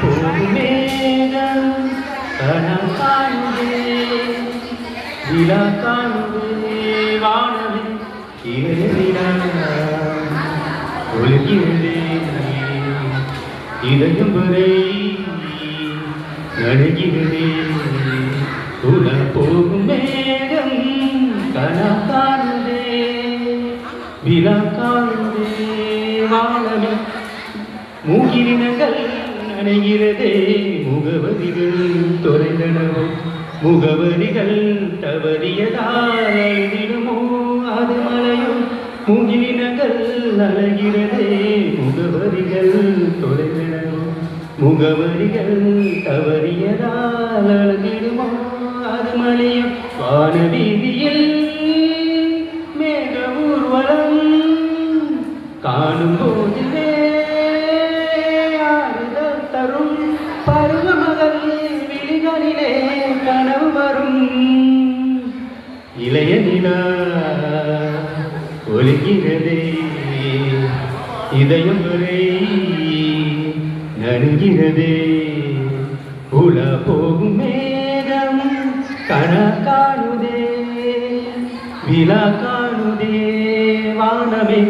போகும் மேகம் கணம் காணுதே விழா காணுதே வானமே இறைவிழா ஒழுகிறதே இதயம் வரை நடுகிறதே உல போகும் மேகம் கணம் காணுதே விழா காணுதே வானமே மூகிரினங்கள் நனைகிறதே முகவரிகள் தொலைந்தனவோ முகவரிகள் தவறியதால் எழுதிடுமோ அது மலையோ மூகிரினங்கள் அழகிறதே முகவரிகள் தொலைந்தனவோ முகவரிகள் தவறியதால் அழகிடுமோ அது மலையோ வானவீதியில் மேக ஊர்வலம் காணும் போதிலே தரும் பருவமகள் விழிகளிலே கனவு வரும் இளைய நிலா ஒழுகிறதே இதயம் வரை நடுகிறதே உல போகும் மேகம் கண காணுதே விழா காணுதே வானமே